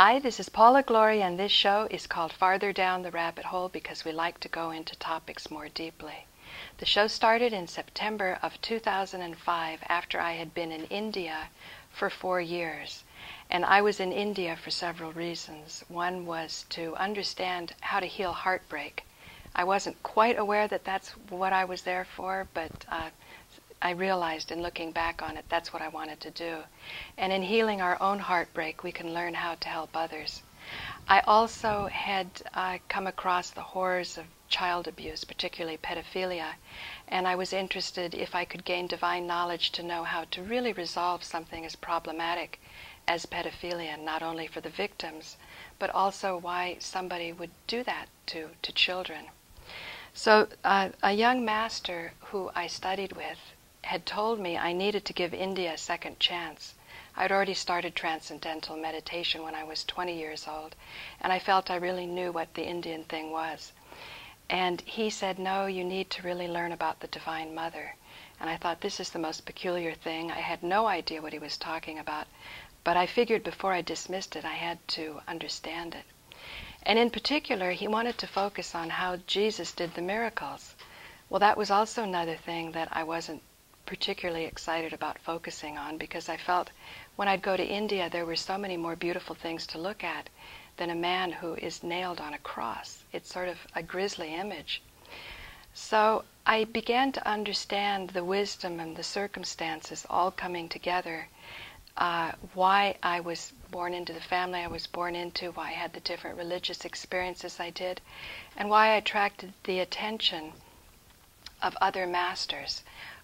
Hi, this is Paula Gloria, and this show is called Farther Down the Rabbit Hole because we like to go into topics more deeply. The show started in September of 2005 after I had been in India for 4 years. And I was in India for several reasons. One was to understand how to heal heartbreak. I wasn't quite aware that that's what I was there for, but I realized in looking back on it, that's what I wanted to do. And in healing our own heartbreak, we can learn how to help others. I also had come across the horrors of child abuse, particularly pedophilia, and I was interested if I could gain divine knowledge to know how to really resolve something as problematic as pedophilia, not only for the victims, but also why somebody would do that to children. So a young master who I studied with had told me I needed to give India a second chance. I'd already started transcendental meditation when I was 20 years old, and I felt I really knew what the Indian thing was. And he said, no, you need to really learn about the Divine Mother. And I thought, this is the most peculiar thing. I had no idea what he was talking about, but I figured before I dismissed it, I had to understand it. And in particular, he wanted to focus on how Jesus did the miracles. Well, that was also another thing that I wasn't particularly excited about focusing on, because I felt when I'd go to India there were so many more beautiful things to look at than a man who is nailed on a cross. It's sort of a grisly image. So I began to understand the wisdom and the circumstances all coming together, why I was born into the family I was born into, why I had the different religious experiences I did, and why I attracted the attention of other masters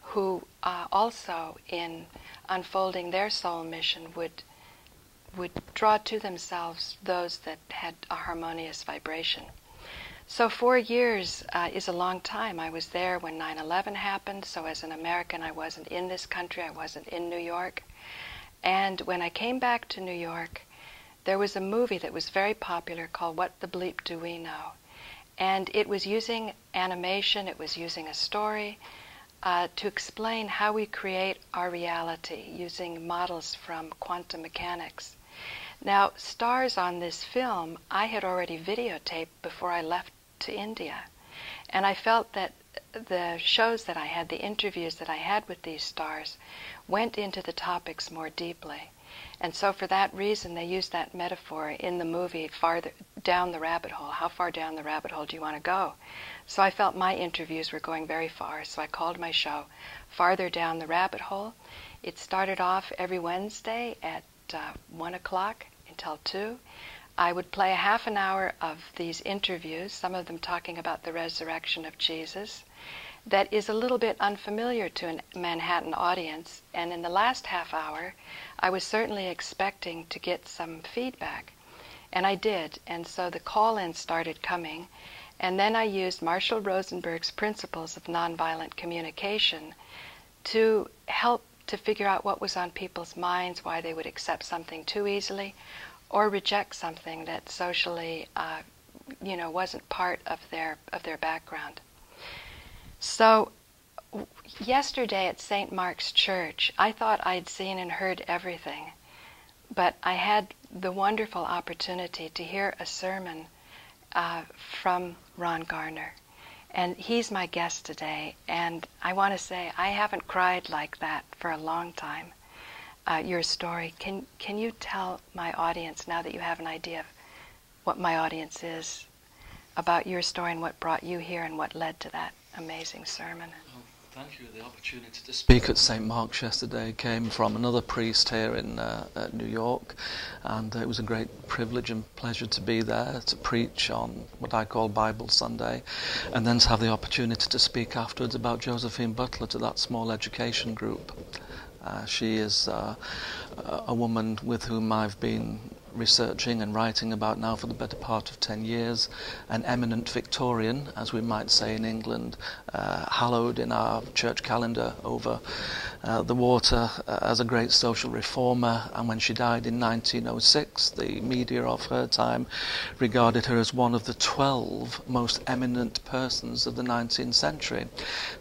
who also, in unfolding their soul mission, would draw to themselves those that had a harmonious vibration. So 4 years is a long time. I was there when 9/11 happened, so as an American I wasn't in this country, I wasn't in New York. And when I came back to New York, there was a movie that was very popular called What the Bleep Do We Know? And it was using animation, it was using a story, to explain how we create our reality using models from quantum mechanics. Now, stars on this film I had already videotaped before I left to India. And I felt that the shows that I had, the interviews that I had with these stars, went into the topics more deeply. And so for that reason, they used that metaphor in the movie, farther down the rabbit hole. How far down the rabbit hole do you want to go? So I felt my interviews were going very far, so I called my show Farther Down the Rabbit Hole. It started off every Wednesday at 1 o'clock until 2. I would play a half an hour of these interviews, some of them talking about the resurrection of Jesus, that is a little bit unfamiliar to a Manhattan audience. And in the last half hour, I was certainly expecting to get some feedback. And I did. And so the call-ins started coming. And then I used Marshall Rosenberg's principles of nonviolent communication to help to figure out what was on people's minds, why they would accept something too easily or reject something that socially, wasn't part of their background. So yesterday at St. Mark's Church, I thought I'd seen and heard everything, but I had the wonderful opportunity to hear a sermon from Rod Garner. And he's my guest today, and I want to say I haven't cried like that for a long time. Your story, can you tell my audience, now that you have an idea of what my audience is, about your story and what brought you here and what led to that amazing sermon? Thank you. The opportunity to speak at St. Mark's yesterday came from another priest here in New York, and it was a great privilege and pleasure to be there to preach on what I call Bible Sunday, and then to have the opportunity to speak afterwards about Josephine BUtler to that small education group. She is a woman with whom I've been researching and writing about now for the better part of 10 years, an eminent Victorian, as we might say in England, hallowed in our church calendar over the water as a great social reformer. And when she died in 1906, the media of her time regarded her as one of the 12 most eminent persons of the 19th century.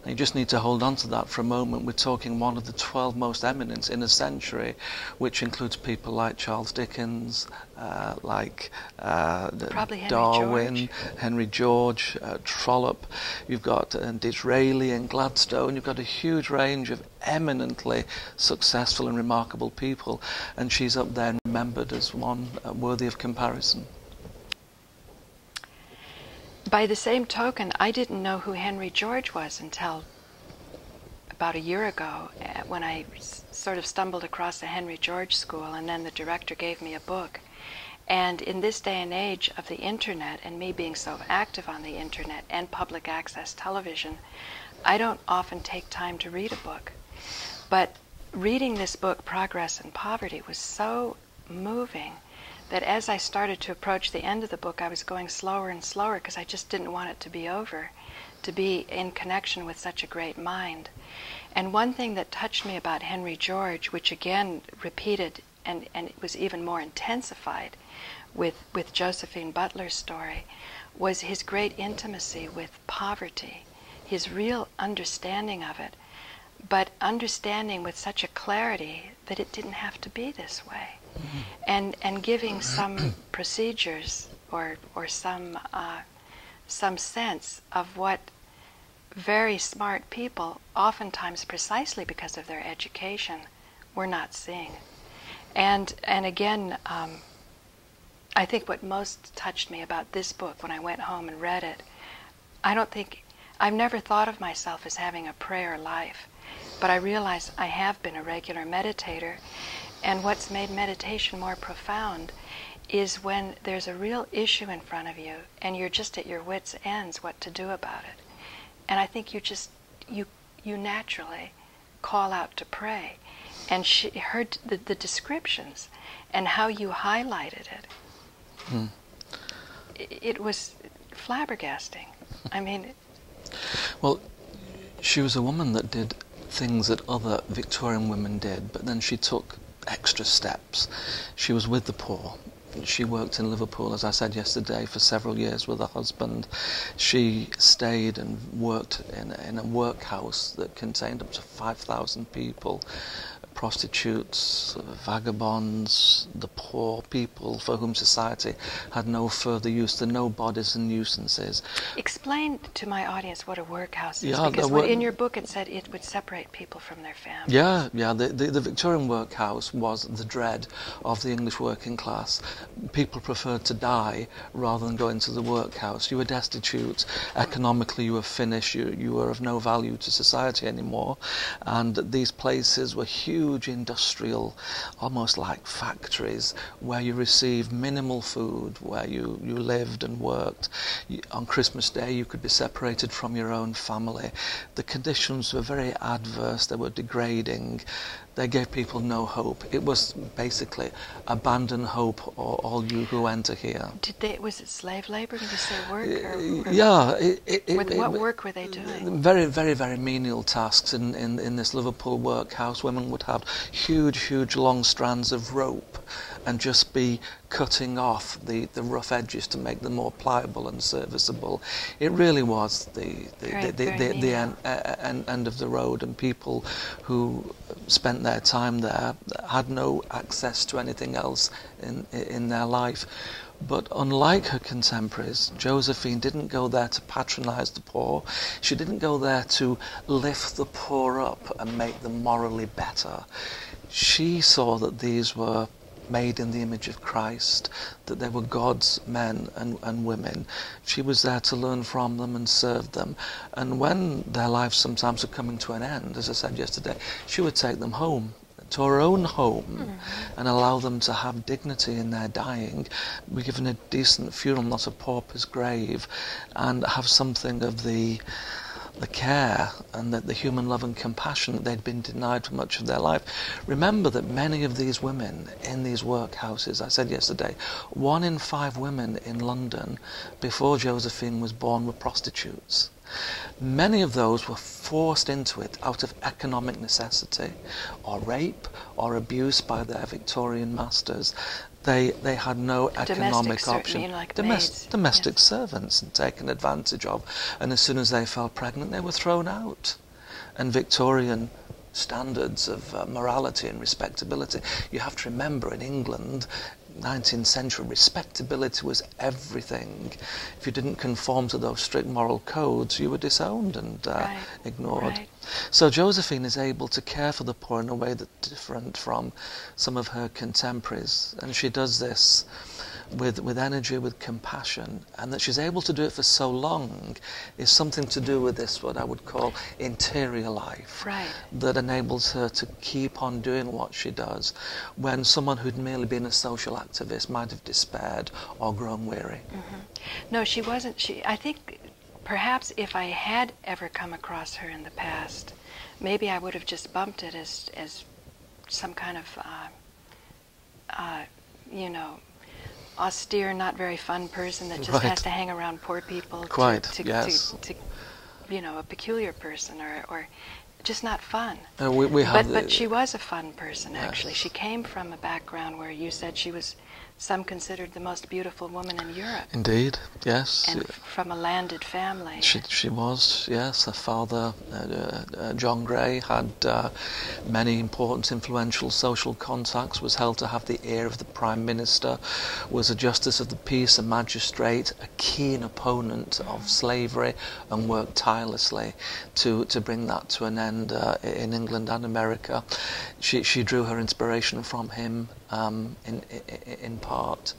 Now, you just need to hold on to that for a moment. We're talking one of the 12 most eminent in a century, which includes people like Charles Dickens, figures like Probably Henry Darwin, George. Henry George, Trollope. You've got Disraeli and Gladstone. You've got a huge range of eminently successful and remarkable people, and she's up there and remembered as one worthy of comparison. By the same token, I didn't know who Henry George was until about a year ago, when I sort of stumbled across the Henry George School, and then the director gave me a book. And in this day and age of the internet, and me being so active on the internet and public access television, I don't often take time to read a book. But reading this book, Progress and Poverty, was so moving that as I started to approach the end of the book, I was going slower and slower because I just didn't want it to be over, to be in connection with such a great mind. And one thing that touched me about Henry George, which again repeated and it was even more intensified with Josephine BUtler's story, was his great intimacy with poverty, his real understanding of it, but understanding with such a clarity that it didn't have to be this way. And giving some procedures or some sense of what very smart people, oftentimes precisely because of their education, were not seeing. And again, I think what most touched me about this book when I went home and read it, I've never thought of myself as having a prayer life, but I realize I have been a regular meditator. And what's made meditation more profound is when there's a real issue in front of you and you're just at your wits' ends what to do about it. And I think you naturally call out to pray. And she heard the descriptions and how you highlighted it. It was flabbergasting. I mean... Well, she was a woman that did things that other Victorian women did, but then she took extra steps. She was with the poor. She worked in Liverpool, as I said yesterday, for several years with her husband. She stayed and worked in a workhouse that contained up to 5,000 people. Prostitutes, vagabonds, the poor, people for whom society had no further use, the nobodies and nuisances. Explain to my audience what a workhouse is, Yeah, because in your book it said it would separate people from their families. Yeah. The Victorian workhouse was the dread of the English working class. People preferred to die rather than go into the workhouse. You were destitute, economically you were finished, you were of no value to society anymore, and these places were huge industrial, almost like factories, where you received minimal food, where you lived and worked. On Christmas Day you could be separated from your own family. The conditions were very adverse, they were degrading, they gave people no hope. It was basically abandon hope, or all you who enter here. Was it slave labor? Did you say work? What work were they doing? Very, very, very menial tasks in this Liverpool workhouse. Women would have huge long strands of rope and just be cutting off the rough edges to make them more pliable and serviceable. It really was the end of the road, and people who spent their time there had no access to anything else in their life. But unlike her contemporaries, Josephine didn't go there to patronize the poor. She didn't go there to lift the poor up and make them morally better. She saw that these were made in the image of Christ, that they were God's men and women. She was there to learn from them and serve them. And when their lives sometimes were coming to an end, as I said yesterday, she would take them home, to her own home, and allow them to have dignity in their dying, be given a decent funeral, not a pauper's grave, and have something of the care and the human love and compassion that they'd been denied for much of their life. Remember that many of these women in these workhouses, I said yesterday, 1 in 5 women in London before Josephine was born were prostitutes. Many of those were forced into it out of economic necessity, or rape, or abuse by their Victorian masters. They had no economic option. Like domestic servants and taken advantage of, and as soon as they fell pregnant they were thrown out. And Victorian standards of morality and respectability, you have to remember, in England 19th century, respectability was everything. If you didn't conform to those strict moral codes, you were disowned and ignored. Right. So Josephine is able to care for the poor in a way that's different from some of her contemporaries, and she does this with energy, with compassion, and that she's able to do it for so long is something to do with this, what I would call interior life, that enables her to keep on doing what she does when someone who'd merely been a social activist might have despaired or grown weary. No, she wasn't. I think perhaps if I had ever come across her in the past, maybe I would have just bumped it as some kind of austere, not very fun person that just has to hang around poor people to a peculiar person or just not fun. But she was a fun person, actually. She came from a background where you said she was, some considered, the most beautiful woman in Europe. Indeed, yes. And from a landed family. She was, yes. Her father, John Gray, had many important, influential social contacts, was held to have the ear of the Prime Minister, was a Justice of the Peace, a magistrate, a keen opponent of slavery, and worked tirelessly to bring that to an end in England and America. She drew her inspiration from him in part.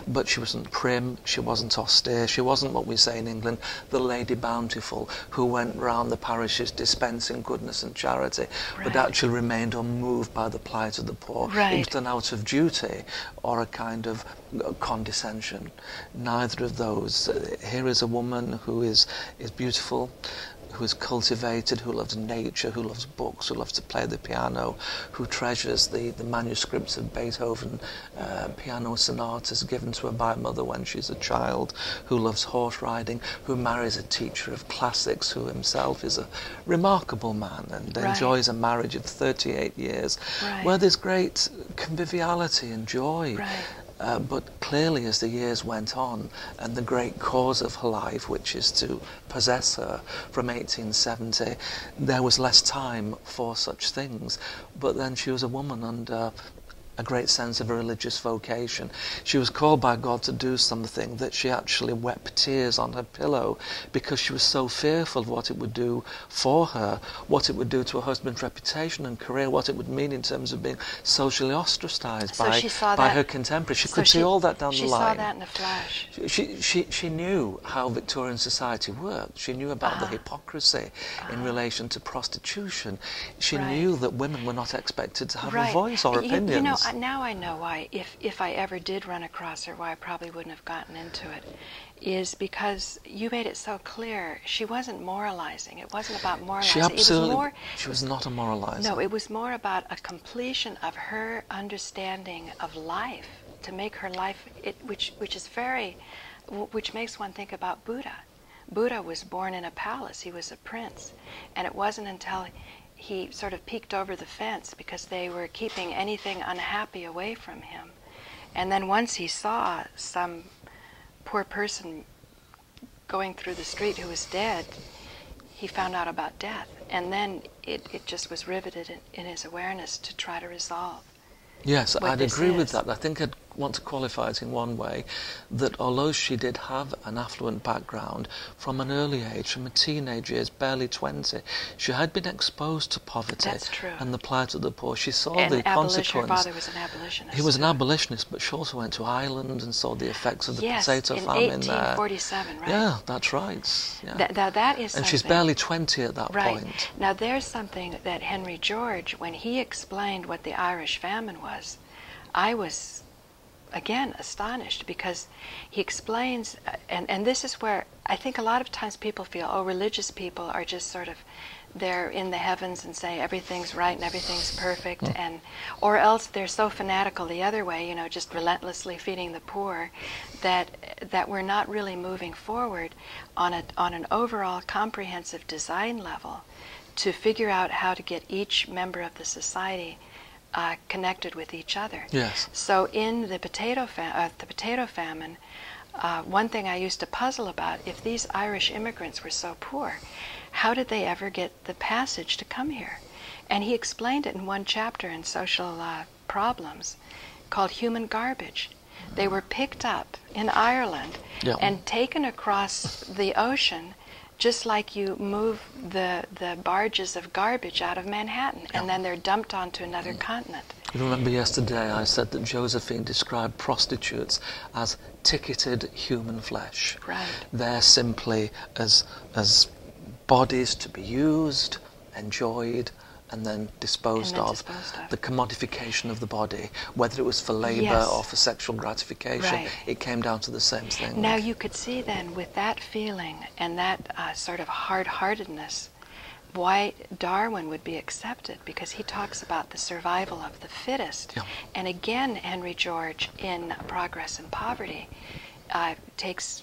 But she wasn't prim, she wasn't austere, she wasn't what we say in England, the Lady Bountiful, who went round the parishes dispensing goodness and charity, but actually remained unmoved by the plight of the poor. It was done out of duty or a kind of condescension. Neither of those. Here is a woman who is beautiful, who is cultivated, who loves nature, who loves books, who loves to play the piano, who treasures the manuscripts of Beethoven piano sonatas given to her by her mother when she's a child, who loves horse riding, who marries a teacher of classics, who himself is a remarkable man and enjoys a marriage of 38 years, where there's great conviviality and joy. But clearly as the years went on, and the great cause of her life, which is to possess her from 1870, there was less time for such things. But then she was a woman under a great sense of a religious vocation. She was called by God to do something that she actually wept tears on her pillow because she was so fearful of what it would do for her, what it would do to her husband's reputation and career, what it would mean in terms of being socially ostracized by her contemporaries. She could see all that down the line. She saw that in a flash. She knew how Victorian society worked. She knew about the hypocrisy in relation to prostitution. She knew that women were not expected to have a voice or opinions. You know, now I know why, if I ever did run across her, why I probably wouldn't have gotten into it, is because you made it so clear she wasn't moralizing. It wasn't about moralizing. She was not a moralizer. No, it was more about a completion of her understanding of life, to make her life, which makes one think about Buddha. Buddha was born in a palace. He was a prince, and it wasn't until he sort of peeked over the fence because they were keeping anything unhappy away from him. And then once he saw some poor person going through the street who was dead, he found out about death. And then it just was riveted in his awareness to try to resolve. Yes, I'd agree with that. I think I'd want to qualify it in one way, that although she did have an affluent background, from an early age, from a teenage years, barely 20, she had been exposed to poverty and the plight of the poor. She saw the consequence. Her father was an abolitionist. He was an abolitionist, but she also went to Ireland and saw the effects of the potato famine there. 1847, right? Yeah, that's right. Yeah. That is something. And she's barely 20 at that point. Now there's something that Henry George, when he explained what the Irish famine was, I was again astonished, because he explains, and this is where I think a lot of times people feel, oh, religious people are just sort of, they're in the heavens and say everything's right and everything's perfect, and or else they're so fanatical the other way, you know, just relentlessly feeding the poor, that we're not really moving forward on an overall comprehensive design level to figure out how to get each member of the society connected with each other. Yes. So in the potato famine, one thing I used to puzzle about, if these Irish immigrants were so poor, how did they ever get the passage to come here? And he explained it in one chapter in Social Problems. called human garbage. They were picked up in Ireland and taken across the ocean, just like you move the barges of garbage out of Manhattan, and then they're dumped onto another continent. You remember yesterday I said that Josephine described prostitutes as ticketed human flesh. Right. They're simply as bodies to be used, enjoyed, and then disposed of. The commodification of the body, whether it was for labour or for sexual gratification, it came down to the same thing. Now you could see then, with that feeling and that sort of hard-heartedness, why Darwin would be accepted, because he talks about the survival of the fittest. And again, Henry George, in Progress and Poverty, takes,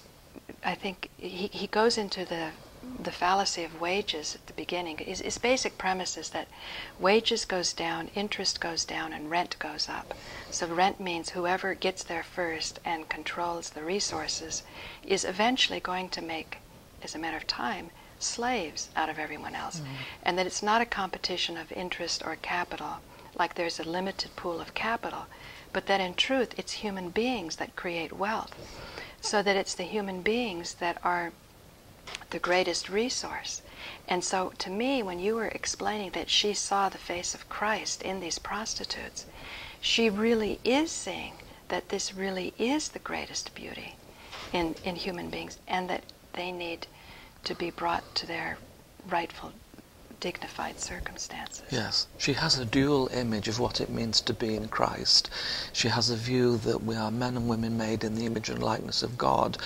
I think, he goes into the fallacy of wages at the beginning. His basic premise is that wages goes down, interest goes down, and rent goes up. So rent means whoever gets there first and controls the resources is eventually going to make, as a matter of time, slaves out of everyone else. And that it's not a competition of interest or capital, like there's a limited pool of capital, but that in truth it's human beings that create wealth. So that it's the human beings that are the greatest resource. And so to me, when you were explaining that she saw the face of Christ in these prostitutes, she really is seeing that this really is the greatest beauty in human beings, and that they need to be brought to their rightful, dignified circumstances. Yes, she has a dual image of what it means to be in Christ. She has a view that we are men and women made in the image and likeness of God,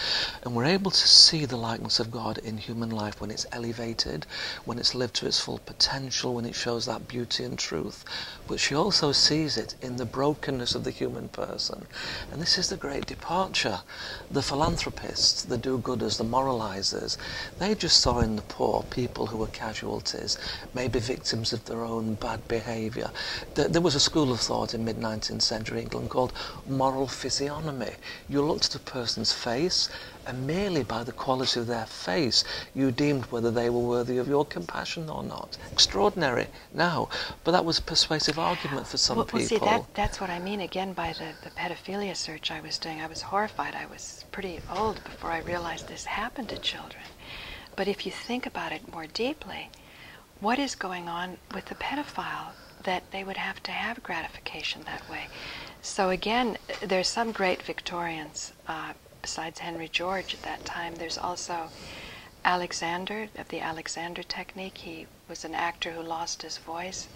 and we're able to see the likeness of God in human life when it's elevated, when it's lived to its full potential, when it shows that beauty and truth. But she also sees it in the brokenness of the human person. And this is the great departure. The philanthropists, the do-gooders, the moralizers, they just saw in the poor people who were casualties, maybe victims of their own bad behaviour. There was a school of thought in mid-19th century England called moral physiognomy. You looked at a person's face, and merely by the quality of their face you deemed whether they were worthy of your compassion or not. Extraordinary now, but that was a persuasive argument for some people. See, that's what I mean again by the pedophilia search I was doing. I was horrified. I was pretty old before I realized this happened to children. But if you think about it more deeply, what is going on with the pedophile that they would have to have gratification that way? So again, there's some great Victorians, besides Henry George at that time. There's also Alexander, of the Alexander technique. He was an actor who lost his voice.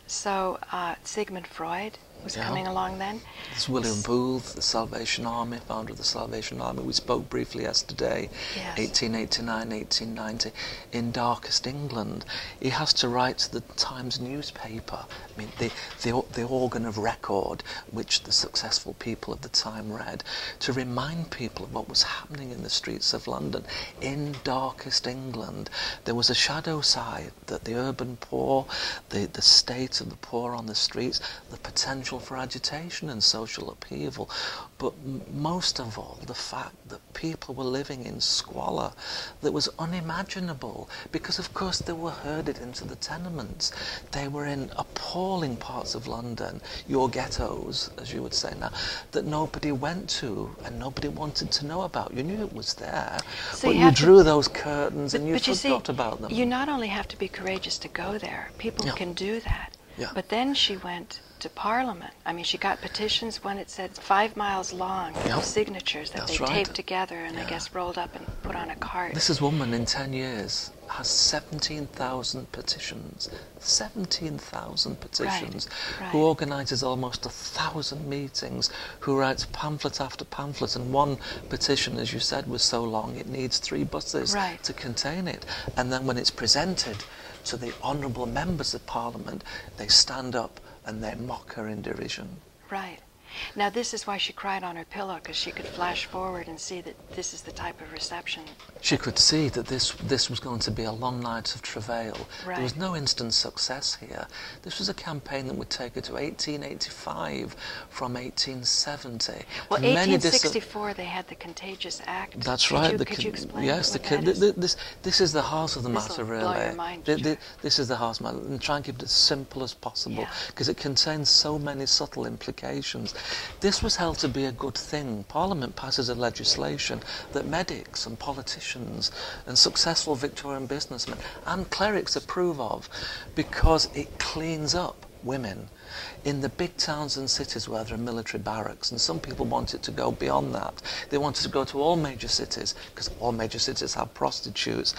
So Sigmund Freud was coming along then. There's William Booth, the Salvation Army, founder of the Salvation Army. We spoke briefly yesterday, 1889, 1890, in darkest England. He has to write to the Times newspaper, I mean, the organ of record which the successful people of the time read, to remind people of what was happening in the streets of London. In darkest England, there was a shadow side, that the urban poor, the state of the poor on the streets, the potential for agitation and social upheaval, but most of all the fact that people were living in squalor that was unimaginable, because of course they were herded into the tenements. They were in appalling parts of London, your ghettos, as you would say now, that nobody went to and nobody wanted to know about. You knew it was there, so but you drew those curtains and you forgot about them. You not only have to be courageous to go there, people can do that. But then she went to Parliament. I mean, she got petitions when it said 5 miles long of signatures that they taped together and I guess rolled up and put on a cart. This is woman in 10 years has 17,000 petitions. 17,000 petitions. Who organises almost 1,000 meetings, who writes pamphlet after pamphlet, and one petition, as you said, was so long it needs 3 buses to contain it. And then when it's presented to the honourable members of Parliament, they stand up and they mock her in derision. Right. Now this is why she cried on her pillow, because she could flash forward and see that this is the type of reception. She could see that this was going to be a long night of travail. There was no instant success here. This was a campaign that would take her to 1885 from 1870. Well, 1864 they had the Contagious Act. That's right. Could you explain? Yes, this is the heart of the matter, really. Blow your mind, this is the heart of the matter, and try and keep it as simple as possible, because it contains so many subtle implications. This was held to be a good thing. Parliament passes a legislation that medics and politicians and successful Victorian businessmen and clerics approve of, because it cleans up women in the big towns and cities where there are military barracks. And some people wanted to go beyond that. They wanted to go to all major cities, because all major cities have prostitutes.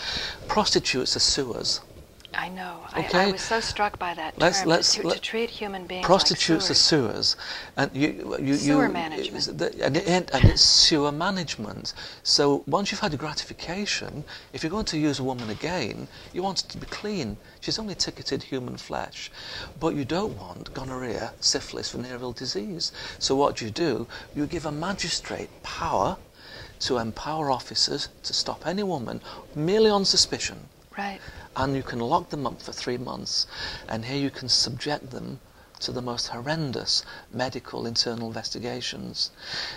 Prostitutes are sewers. I know. Okay. I was so struck by that term, to treat human beings prostitutes like sewers. And sewer management. And it's sewer management. So once you've had your gratification, if you're going to use a woman again, you want her to be clean. She's only ticketed human flesh. But you don't want gonorrhea, syphilis, venereal disease. So what do? You give a magistrate power to empower officers to stop any woman merely on suspicion. Right. And you can lock them up for 3 months, and here you can subject them to the most horrendous medical internal investigations.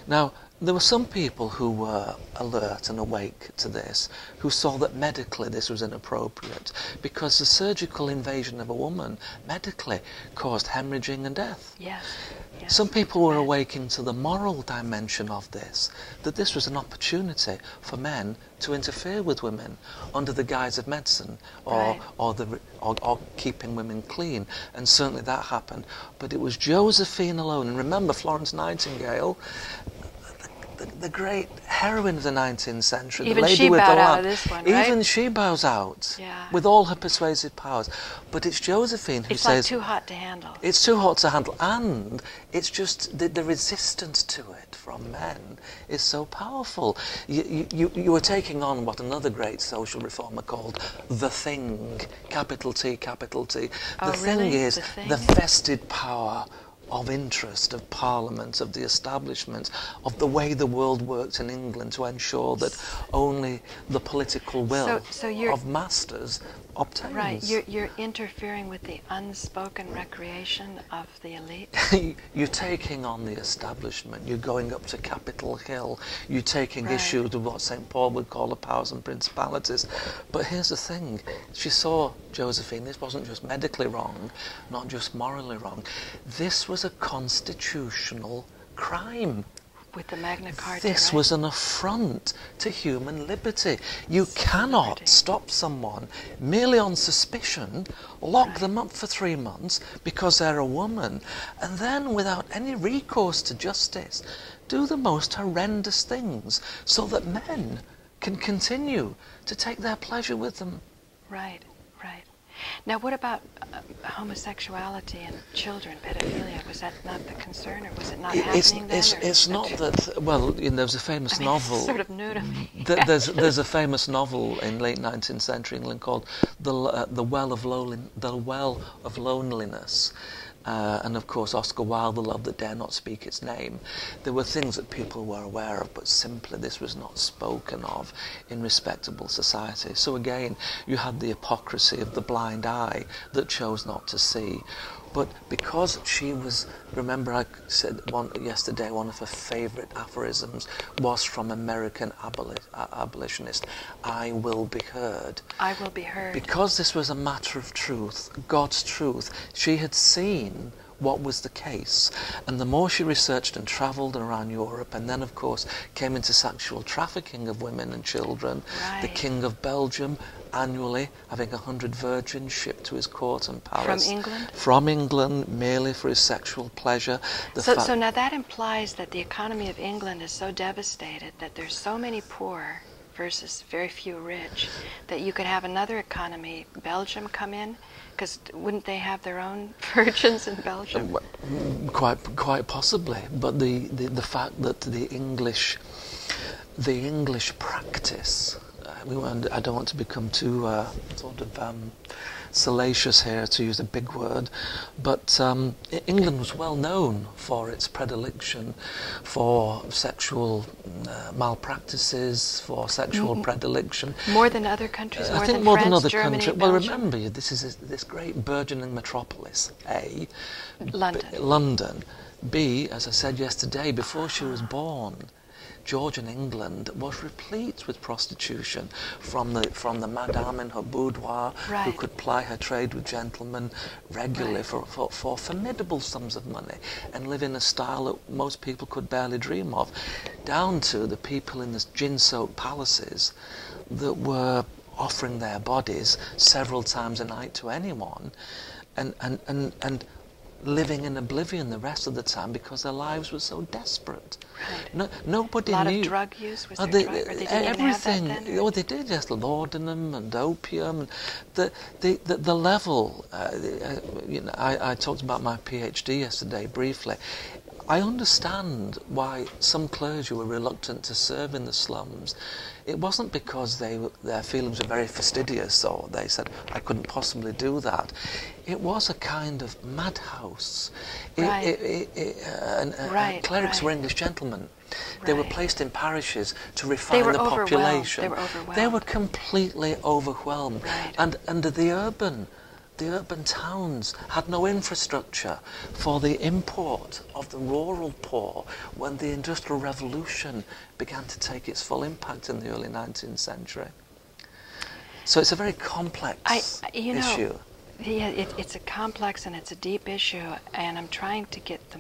Now, there were some people who were alert and awake to this, who saw that medically this was inappropriate, because the surgical invasion of a woman medically caused hemorrhaging and death. Yes. Some people were awaking to the moral dimension of this, that this was an opportunity for men to interfere with women under the guise of medicine or keeping women clean. And certainly that happened. But it was Josephine alone. And remember, Florence Nightingale, the great heroine of the 19th century, even the lady she with bowed the out lamp. of this one, right? Even she bows out, yeah, with all her persuasive powers. But it's Josephine who says... It's like too hot to handle. It's too hot to handle. And it's just the resistance to it from men is so powerful. You were taking on what another great social reformer called the thing, capital T, capital T. Oh, the thing really? is The vested power of interest, of Parliament, of the establishment, of the way the world worked in England to ensure that only the political will of masters obtains. Right, you're interfering with the unspoken recreation of the elite. You're taking on the establishment. You're going up to Capitol Hill. You're taking issue with what St. Paul would call the powers and principalities. But here's the thing. She saw, Josephine, this wasn't just medically wrong, not just morally wrong. This was a constitutional crime. With the Magna Carta, This was an affront to human liberty. You cannot stop someone merely on suspicion, lock them up for 3 months because they're a woman, and then without any recourse to justice, do the most horrendous things so that men can continue to take their pleasure with them. Right, right. Now, what about homosexuality and children, pedophilia? Was that not the concern, or was it not happening then? It's not that. Well, there's a famous novel. It's sort of new to me. There's a famous novel in late 19th century England called the Well of Loneliness. And of course Oscar Wilde, The Love That Dare Not Speak Its Name. There were things that people were aware of, but simply this was not spoken of in respectable society. So again, you had the hypocrisy of the blind eye that chose not to see. But because she was, remember I said yesterday, one of her favourite aphorisms was from American abolitionist, I will be heard. I will be heard. Because this was a matter of truth, God's truth, she had seen what was the case. And the more she researched and travelled around Europe, and then of course came into sexual trafficking of women and children, the King of Belgium annually having 100 virgins shipped to his court and palace. From England? From England, merely for his sexual pleasure. So now that implies that the economy of England is so devastated that there's so many poor versus very few rich that you could have another economy, Belgium, come in? Because wouldn't they have their own virgins in Belgium? Quite possibly. But the fact that the English practice, I don't want to become too salacious here, to use a big word, but England was well known for its predilection for sexual malpractices, for sexual predilection. More than other countries, I think more than other Germany, countries. Well, Belgium? remember, this is this great burgeoning metropolis, A. London. London. B, as I said yesterday, before she was born, Georgian England was replete with prostitution, from the madame in her boudoir who could ply her trade with gentlemen regularly for formidable sums of money and live in a style that most people could barely dream of, down to the people in the gin-soaked palaces that were offering their bodies several times a night to anyone, and living in oblivion the rest of the time because their lives were so desperate. Nobody knew. A lot of drug use? Was there drug? Or they didn't even have that then? Oh, they did, yes, laudanum and opium. And the level, I talked about my PhD yesterday briefly. I understand why some clergy were reluctant to serve in the slums. It wasn't because their feelings were very fastidious, or they said, I couldn't possibly do that. It was a kind of madhouse. Clerics were English gentlemen. They were placed in parishes to refine the population. They were overwhelmed. They were completely overwhelmed. And the urban towns had no infrastructure for the import of the rural poor when the Industrial Revolution began to take its full impact in the early 19th century. So it's a very complex issue. Yeah, it's a complex and it's a deep issue, and I'm trying to get the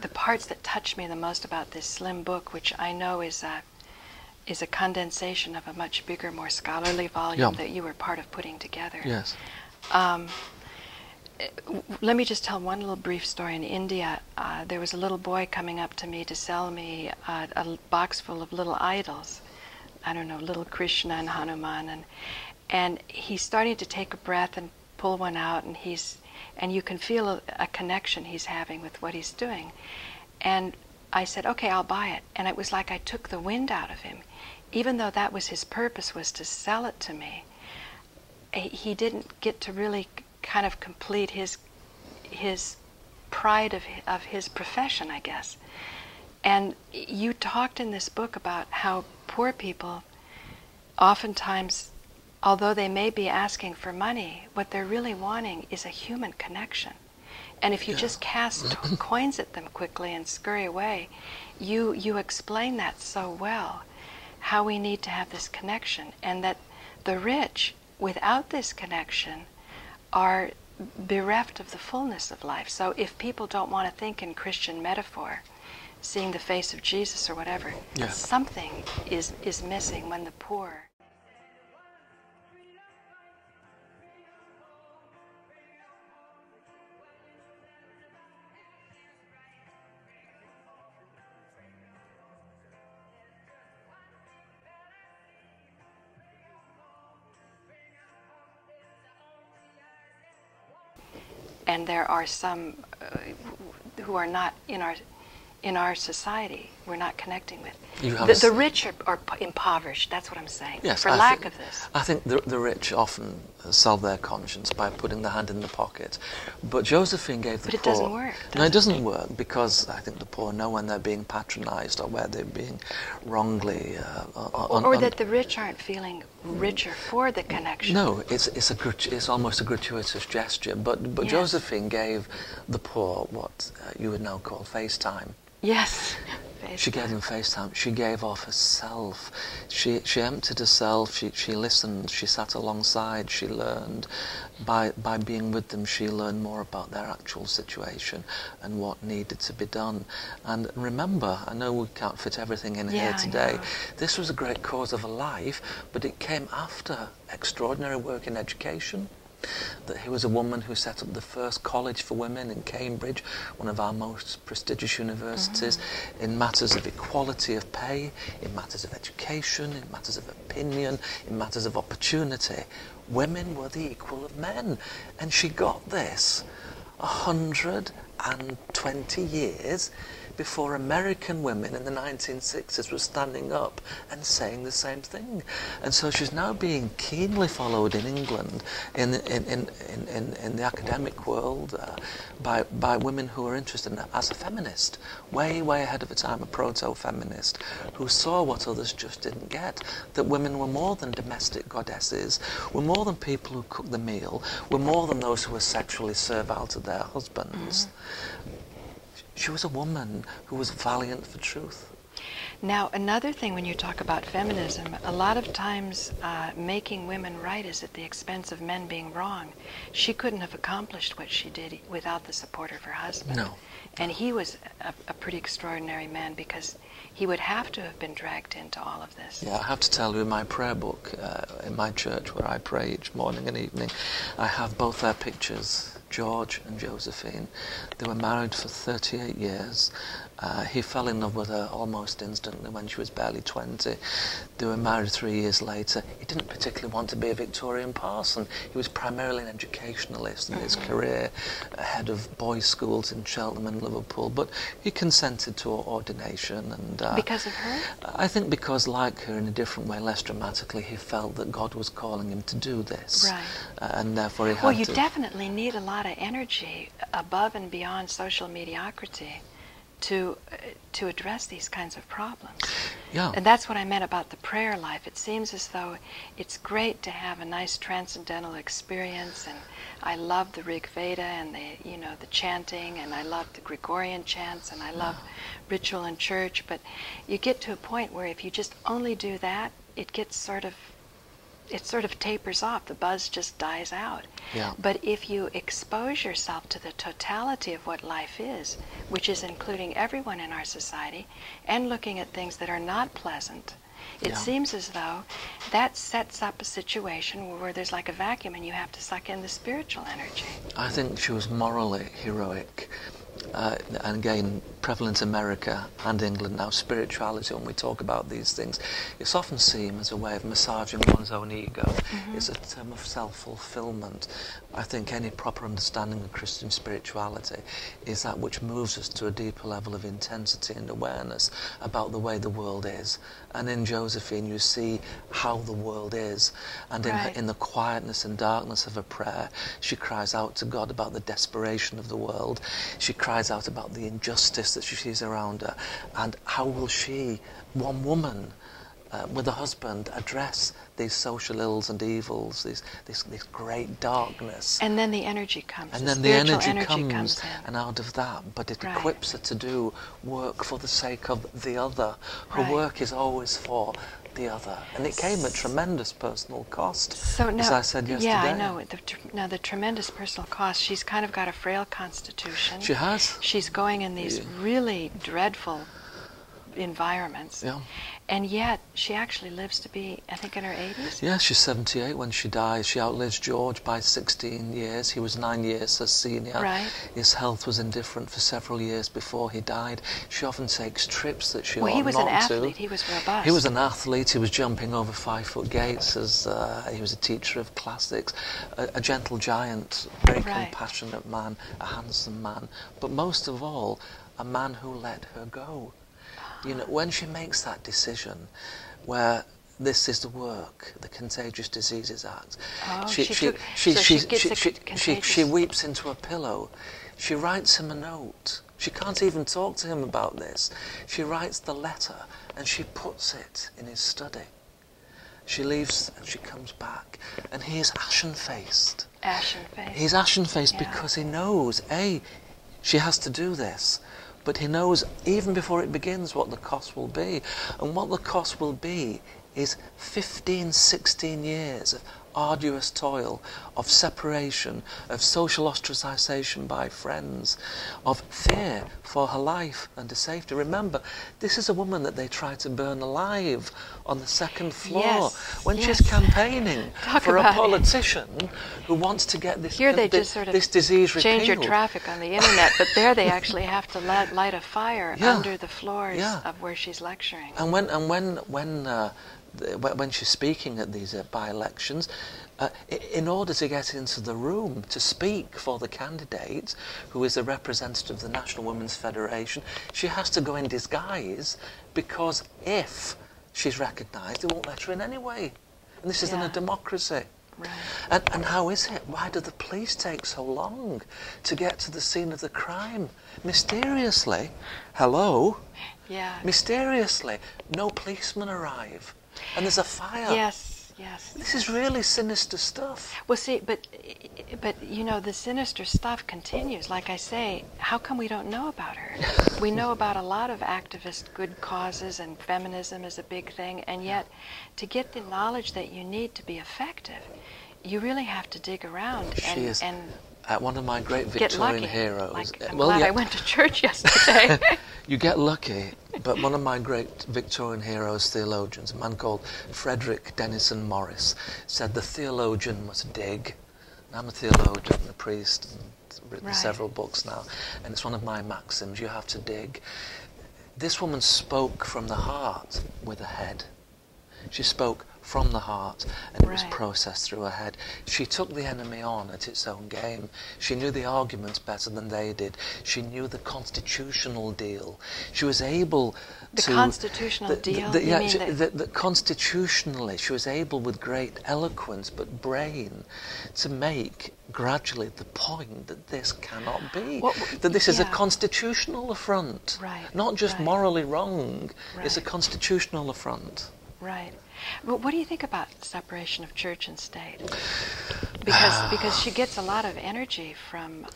parts that touch me the most about this slim book, which I know is a condensation of a much bigger, more scholarly volume that you were part of putting together. Yes. Let me just tell one little brief story. In India, there was a little boy coming up to me to sell me a box full of little idols. I don't know, little Krishna and Hanuman, and he's starting to take a breath and pull one out, and you can feel a connection he's having with what he's doing. And I said, okay, I'll buy it. And it was like I took the wind out of him. Even though that was his purpose, was to sell it to me, he didn't get to really kind of complete his pride of his profession, I guess. And you talked in this book about how poor people oftentimes, although they may be asking for money, what they're really wanting is a human connection. And if you just cast coins at them quickly and scurry away, you explain that so well, how we need to have this connection, and that the rich, without this connection, are bereft of the fullness of life. So if people don't want to think in Christian metaphor, seeing the face of Jesus or whatever, something is missing when the poor... And there are some who are not in our society, we're not connecting with. The rich are impoverished, that's what I'm saying, for lack of this. I think the rich often solve their conscience by putting their hand in the pocket. But Josephine gave the poor... But it doesn't work. No, it doesn't work, because I think the poor know when they're being patronised or where they're being wrongly... or that the rich aren't feeling richer for the connection. No, it's almost a gratuitous gesture. But Josephine gave the poor what you would now call face time. Yes. She gave them FaceTime. She gave off herself. She emptied herself. She listened. She sat alongside. She learned. By being with them, she learned more about their actual situation and what needed to be done. And remember, I know we can't fit everything in here today. This was a great cause of her life, but it came after extraordinary work in education. That he was a woman who set up the first college for women in Cambridge, one of our most prestigious universities, in matters of equality of pay, in matters of education, in matters of opinion, in matters of opportunity. Women were the equal of men. And she got this 120 years before American women in the 1960s were standing up and saying the same thing. And so she's now being keenly followed in England, in the academic world, by women who are interested in her as a feminist, way ahead of her time, a proto-feminist, who saw what others just didn't get, that women were more than domestic goddesses, were more than people who cooked the meal, were more than those who were sexually servile to their husbands. She was a woman who was valiant for truth. Now, another thing when you talk about feminism, a lot of times making women right is at the expense of men being wrong. She couldn't have accomplished what she did without the support of her husband. No. And he was a pretty extraordinary man, because he would have to have been dragged into all of this. Yeah, I have to tell you, in my prayer book, in my church where I pray each morning and evening, I have both their pictures, George and Josephine. They were married for 38 years. He fell in love with her almost instantly when she was barely 20. They were married 3 years later. He didn't particularly want to be a Victorian parson. He was primarily an educationalist in his career, head of boys' schools in Cheltenham and Liverpool. But he consented to ordination. And because of her? I think because, like her, in a different way, less dramatically, he felt that God was calling him to do this. Right. And therefore he had Well, you to... definitely need a lot of energy above and beyond social mediocrity to address these kinds of problems. Yeah. And that's what I meant about the prayer life. It seems as though it's great to have a nice transcendental experience, and I love the Rig Veda and the chanting, and I love the Gregorian chants, and I love ritual in church, but you get to a point where if you just only do that, it sort of tapers off. The buzz just dies out. Yeah. But if you expose yourself to the totality of what life is, which is including everyone in our society, and looking at things that are not pleasant, it seems as though that sets up a situation where there's like a vacuum and you have to suck in the spiritual energy. I think she was morally heroic. And again, prevalent in America and England now, spirituality, when we talk about these things, it's often seen as a way of massaging one's own ego. It's a term of self-fulfillment. I think any proper understanding of Christian spirituality is that which moves us to a deeper level of intensity and awareness about the way the world is. And in Josephine, you see how the world is. And in the quietness and darkness of her prayer, she cries out to God about the desperation of the world. She cries out about the injustice that she sees around her. And how will she, one woman, with a husband, address these social ills and evils, this great darkness? And then the energy comes. And then the energy comes in. and out of that, but it equips her to do work for the sake of the other. Her work is always for the other, and it came at tremendous personal cost, so now, as I said yesterday. Yeah, I know. The tremendous personal cost. She's kind of got a frail constitution. She has. She's going in these really dreadful environments. Yeah. And yet, she actually lives to be, I think, in her 80s? Yeah, she's 78 when she dies. She outlives George by 16 years. He was 9 years her senior. Right. His health was indifferent for several years before he died. She often takes trips that she ought not to. Well, he was an athlete. He was robust. He was an athlete. He was jumping over 5-foot gates. He was a teacher of classics. A gentle giant, very compassionate man, a handsome man. But most of all, a man who let her go. You know, when she makes that decision, where this is the work, the Contagious Diseases Act, she weeps into a pillow. She writes him a note. She can't even talk to him about this. She writes the letter and she puts it in his study. She leaves and she comes back, and he is ashen-faced. Ashen-faced. He's ashen-faced because he knows, she has to do this. But he knows, even before it begins, what the cost will be. And what the cost will be is 15, 16 years of arduous toil, of separation, of social ostracization by friends, of fear for her life and her safety. Remember, this is a woman that they tried to burn alive on the second floor when she's campaigning for a politician who wants to get this, Here they just sort of this disease repealed. Change your traffic on the internet, but there they actually have to light a fire under the floors of where she's lecturing. And when she's speaking at these by-elections, in order to get into the room to speak for the candidate, who is a representative of the National Women's Federation, she has to go in disguise, because if she's recognised, they won't let her in anyway. And this isn't a democracy. Right. And how is it? Why do the police take so long to get to the scene of the crime? Mysteriously, mysteriously, no policemen arrive. And there's a fire. Yes, yes. This is really sinister stuff. Well, see, but you know, the sinister stuff continues. Like I say, how come we don't know about her? We know about a lot of activist good causes, and feminism is a big thing, and yet to get the knowledge that you need to be effective, you really have to dig around and one of my great get Victorian lucky. heroes. Like, I'm glad I went to church yesterday. You get lucky, but one of my great Victorian heroes, theologians, a man called Frederick Denison Morris, said the theologian must dig. I'm a theologian, a priest, and written several books now, and it's one of my maxims, you have to dig. This woman spoke from the heart with a head. She spoke from the heart, and it was processed through her head. She took the enemy on at its own game. She knew the arguments better than they did. She knew the constitutional deal. She was able to... The constitutional deal? Constitutionally, she was able with great eloquence but brain to make gradually the point that this cannot be. That this is a constitutional affront. Not just morally wrong. It's a constitutional affront. Right. But what do you think about separation of church and state? Because she gets a lot of energy from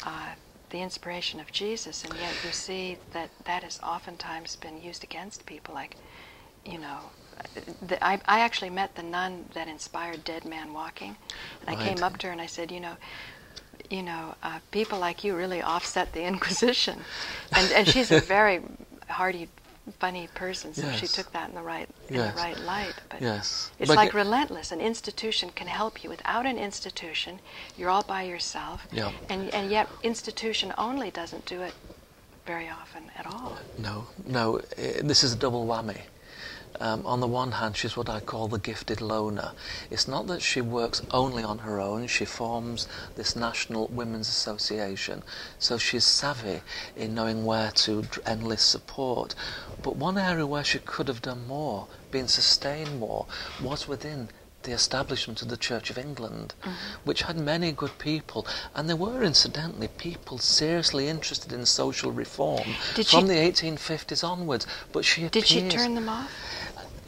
the inspiration of Jesus, and yet you see that that has oftentimes been used against people. Like, you know, I actually met the nun that inspired Dead Man Walking, and I came up to her and I said, you know, people like you really offset the Inquisition, and she's a very hearty, funny person, so she took that in the right light. But it's like relentless. An institution can help you. Without an institution, you're all by yourself, and yet institution only doesn't do it very often at all. No, this is a double whammy. On the one hand, she's what I call the gifted loner. It's not that she works only on her own. She forms this National Women's Association, so she's savvy in knowing where to enlist support. But one area where she could have done more, been sustained more, was within the establishment of the Church of England, which had many good people, and there were incidentally people seriously interested in social reform from the 1850s onwards. But she appears... Did she turn them off?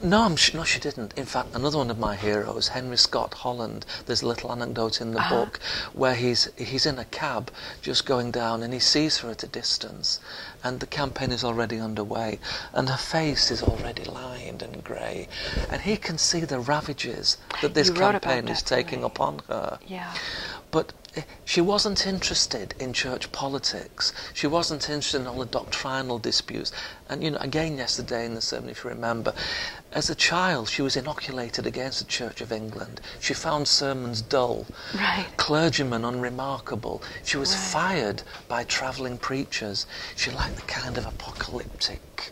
No, she didn't. In fact, another one of my heroes, Henry Scott Holland, there's a little anecdote in the book where he's in a cab just going down, and he sees her at a distance, and the campaign is already underway, and her face is already lined and grey, and he can see the ravages that this campaign is taking upon her. But she wasn't interested in church politics. She wasn't interested in all the doctrinal disputes. And, you know, again yesterday in the sermon, if you remember, as a child she was inoculated against the Church of England. She found sermons dull, clergymen unremarkable. She was fired by travelling preachers. She liked the kind of apocalyptic,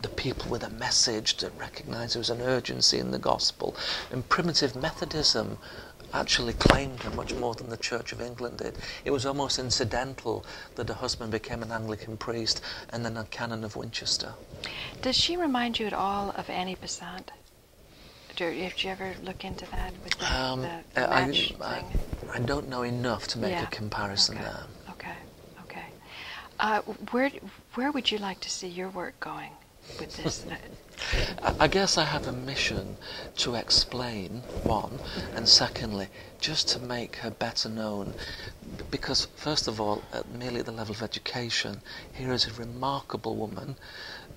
the people with a message that recognised there was an urgency in the gospel. And primitive Methodism actually claimed her much more than the Church of England did. It was almost incidental that her husband became an Anglican priest and then a canon of Winchester. Does she remind you at all of Annie Besant? Did you ever look into that with the match thing? I don't know enough to make a comparison there. Okay. Where would you like to see your work going with this? I guess I have a mission to explain, one, and secondly, just to make her better known. Because, first of all, merely at the level of education, here is a remarkable woman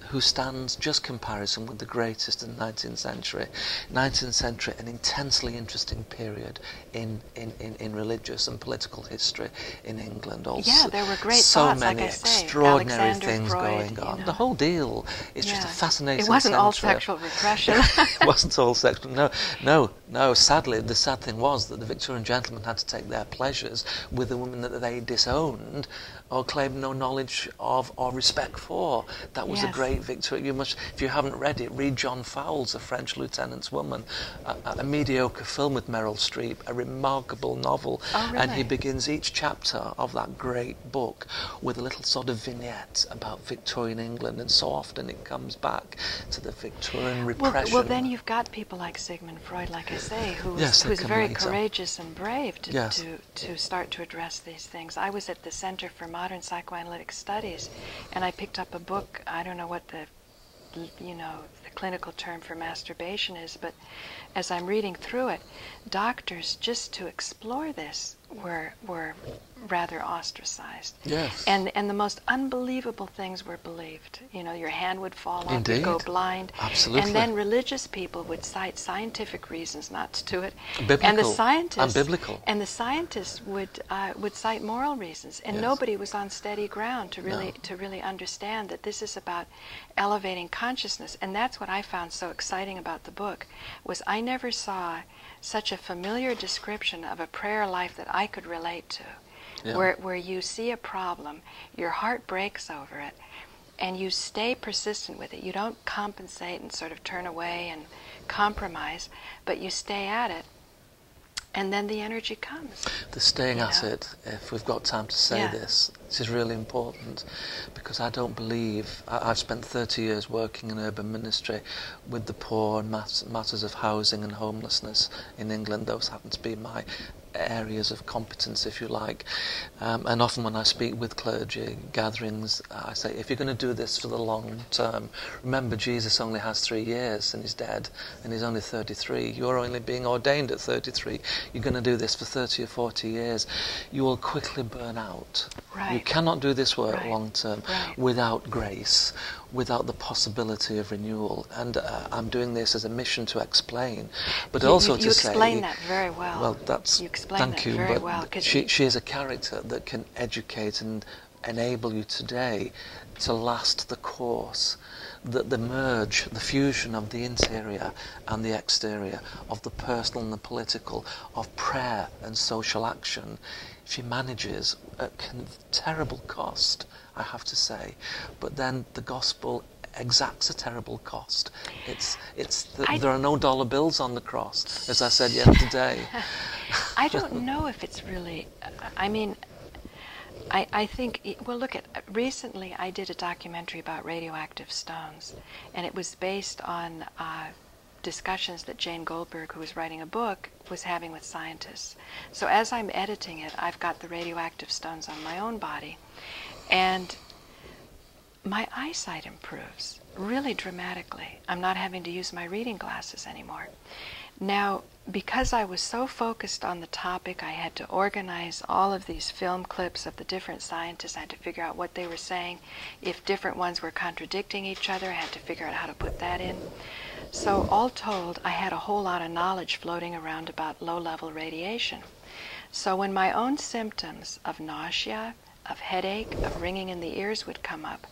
who stands just comparison with the greatest in the 19th century. 19th century, an intensely interesting period in religious and political history in England. Also, yeah, there were great so thoughts, many like I say, extraordinary Alexander things Freud, going on. You know. The whole deal is just a fascinating It wasn't century. all sexual repression. It wasn't all sexual. No. Sadly, the sad thing was that the Victorian gentlemen had to take their pleasures with the women that they disowned or claimed no knowledge of or respect for. That was a great victory. You must, if you haven't read it, read John Fowles, A French Lieutenant's Woman, a mediocre film with Meryl Streep, a remarkable novel. Oh, really? And he begins each chapter of that great book with a little sort of vignette about Victorian England, and so often it comes back to the Victorian repression. Well, then you've got people like Sigmund Freud, like I say, who's very courageous and brave to start to address these things. I was at the Center for Modern Psychoanalytic Studies, and I picked up a book. I don't know what the clinical term for masturbation is, but as I'm reading through it, doctors, just to explore this, were rather ostracized. Yes. And the most unbelievable things were believed. You know, your hand would fall off, Indeed. you'd go blind. Absolutely. And then religious people would cite scientific reasons not to do it. Biblical. And the scientists And biblical. And the scientists would cite moral reasons, and Yes. nobody was on steady ground to really understand that this is about elevating consciousness. And that's what I found so exciting about the book, was I never saw such a familiar description of a prayer life that I could relate to. Yeah. Where you see a problem, your heart breaks over it, and you stay persistent with it. You don't compensate and sort of turn away and compromise, but you stay at it, and then the energy comes. The staying at it, if we've got time to say this is really important, because I don't believe, I've spent 30 years working in urban ministry with the poor and matters of housing and homelessness in England. Those happen to be my areas of competence, if you like, and often when I speak with clergy gatherings, I say, if you're going to do this for the long term, remember Jesus only has 3 years and he's dead, and he's only 33. You're only being ordained at 33. You're going to do this for 30 or 40 years. You will quickly burn out. Right. You cannot do this work Right. long term Right. without grace, without the possibility of renewal. And I'm doing this as a mission to explain, but also to say... You explain that very well. Well, that's... You explain Thank that you, very but well. she is a character that can educate and enable you today to last the course, the merge, the fusion of the interior and the exterior, of the personal and the political, of prayer and social action. She manages at terrible cost, I have to say, but then the gospel exacts a terrible cost. There are no dollar bills on the cross, as I said yesterday. I don't know if it's really, I mean, I think, well, look at, recently I did a documentary about radioactive stones, and it was based on discussions that Jane Goldberg, who was writing a book, was having with scientists. So as I'm editing it, I've got the radioactive stones on my own body, and my eyesight improves really dramatically. I'm not having to use my reading glasses anymore. Now, because I was so focused on the topic, I had to organize all of these film clips of the different scientists. I had to figure out what they were saying. If different ones were contradicting each other, I had to figure out how to put that in. So all told, I had a whole lot of knowledge floating around about low-level radiation. So when my own symptoms of nausea, of headache, of ringing in the ears would come up,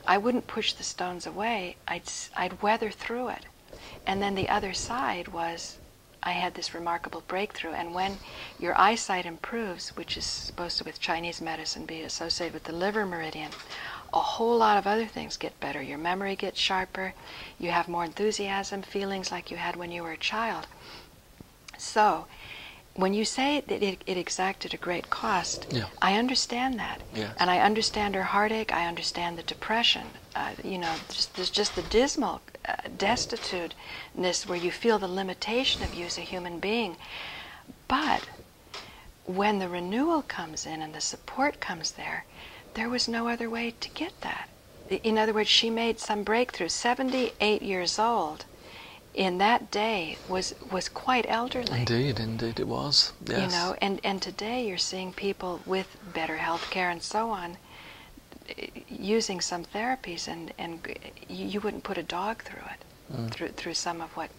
I wouldn't push the stones away. I'd weather through it. And then the other side was, I had this remarkable breakthrough. And when your eyesight improves, which is supposed to, with Chinese medicine, be associated with the liver meridian, a whole lot of other things get better. Your memory gets sharper. You have more enthusiasm, feelings like you had when you were a child. So, when you say that it exacted a great cost, I understand that. Yes. And I understand her heartache. I understand the depression. There's just the dismal destituteness where you feel the limitation of you as a human being. But when the renewal comes in and the support comes there was no other way to get that. In other words, she made some breakthrough. 78 years old in that day was quite elderly. Indeed it was. Yes. You know, and today you're seeing people with better health care and so on using some therapies, and you wouldn't put a dog through it, through some of what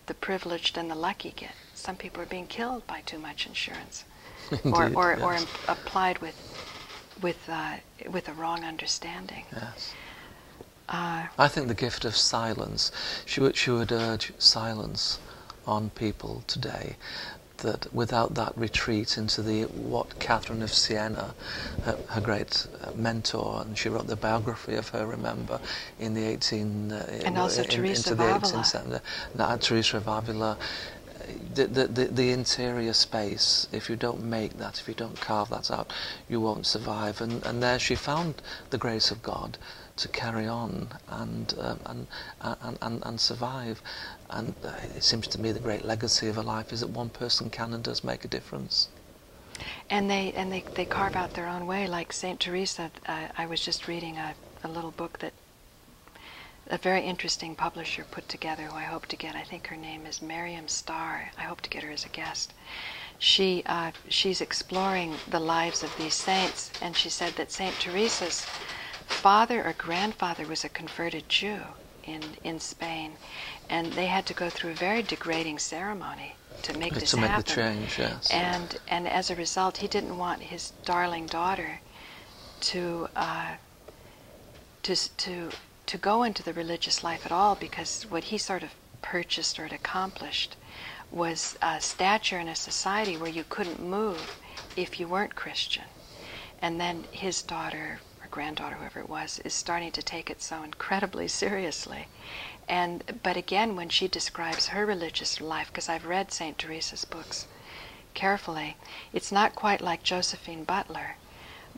the privileged and the lucky get. Some people are being killed by too much insurance. Indeed, or yes. applied with a wrong understanding. Yes. I think the gift of silence, she would urge silence on people today, that without that retreat into what Catherine of Siena, her great mentor, and she wrote the biography of her, remember, in the 1870s. And also Teresa of Avila. Teresa of Avila. The interior space, if you don't make that, if you don't carve that out, you won't survive. And there she found the grace of God to carry on and survive. And it seems to me the great legacy of her life is that one person can and does make a difference. And they carve out their own way, like Saint Teresa. I was just reading a little book that a very interesting publisher put together, who I hope to get. I think her name is Miriam Starr. I hope to get her as a guest. She's exploring the lives of these saints, and she said that Saint Teresa's father or grandfather was a converted Jew in Spain, and they had to go through a very degrading ceremony to make this happen. To make the change, yes. And as a result, he didn't want his darling daughter to go into the religious life at all, because what he sort of purchased or accomplished was a stature in a society where you couldn't move if you weren't Christian. And then his daughter or granddaughter, whoever it was, is starting to take it so incredibly seriously. But again, when she describes her religious life, because I've read St. Teresa's books carefully, it's not quite like Josephine BUtler,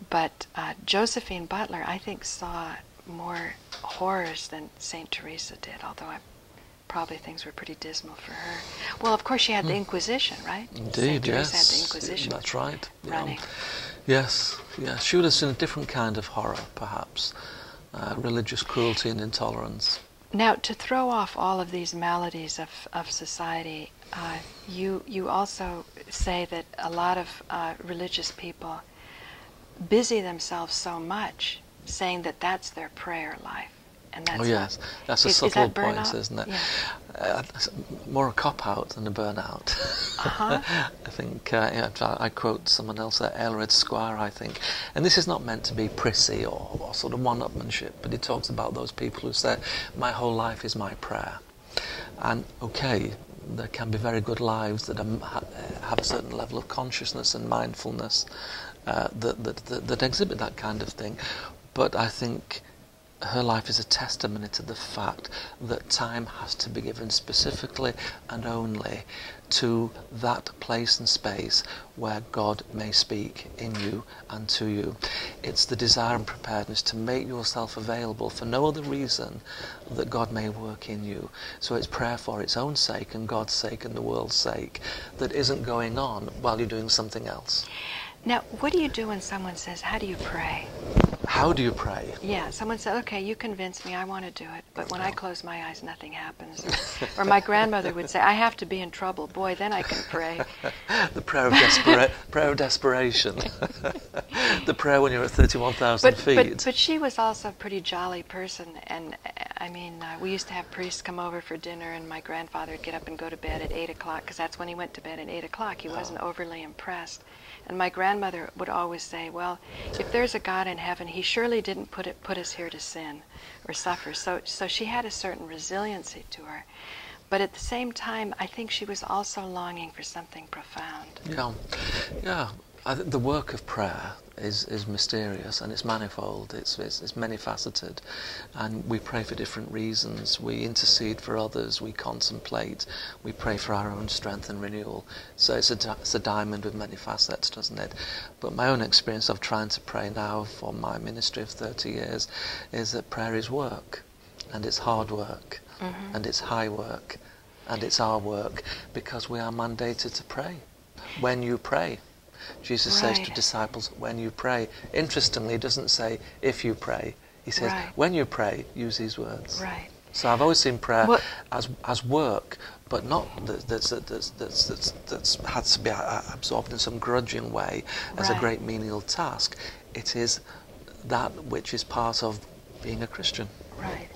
but Josephine BUtler, I think, saw more horrors than St. Teresa did, although probably things were pretty dismal for her. Well, of course, she had the Inquisition, right? Indeed, St. yes. Teresa had the Inquisition. That's right. Running. Yes, yes. She would have seen a different kind of horror, perhaps. Religious cruelty and intolerance. Now, to throw off all of these maladies of society, you also say that a lot of religious people busy themselves so much saying that that's their prayer life. And that's yes, that's a subtle point, isn't it? Yeah. More a cop-out than a burnout. Uh-huh. I think, I quote someone else there, Aylred Squire, I think. And this is not meant to be prissy or sort of one-upmanship, but he talks about those people who say, my whole life is my prayer. And, okay, there can be very good lives that have a certain level of consciousness and mindfulness that exhibit that kind of thing. But I think her life is a testimony to the fact that time has to be given specifically and only to that place and space where God may speak in you and to you. It's the desire and preparedness to make yourself available for no other reason that God may work in you. So it's prayer for its own sake and God's sake and the world's sake that isn't going on while you're doing something else. Now, what do you do when someone says, how do you pray? How do you pray? Yeah, someone said, okay, you convinced me, I want to do it, but when I close my eyes, nothing happens. Or my grandmother would say, I have to be in trouble. Boy, then I can pray. The prayer of desperation. The prayer when you're at 31,000 feet. But she was also a pretty jolly person, and I mean, we used to have priests come over for dinner, and my grandfather would get up and go to bed at 8 o'clock, because that's when he went to bed at 8 o'clock. He wasn't overly impressed. And my grandmother would always say, well, if there's a God in heaven, he surely didn't put us here to sin or suffer. So she had a certain resiliency to her. But at the same time, I think she was also longing for something profound. Yeah. I think the work of prayer is mysterious and it's manifold, it's many-faceted, and we pray for different reasons. We intercede for others, we contemplate, we pray for our own strength and renewal. So it's a diamond with many facets, doesn't it? But my own experience of trying to pray now for my ministry of 30 years is that prayer is work, and it's hard work, and it's high work, and it's our work, because we are mandated to pray. When you pray. Jesus says to disciples, when you pray. Interestingly, he doesn't say, if you pray. He says, when you pray, use these words. Right. So I've always seen prayer as work, but not that's had to be absorbed in some grudging way as a great menial task. It is that which is part of being a Christian. Right.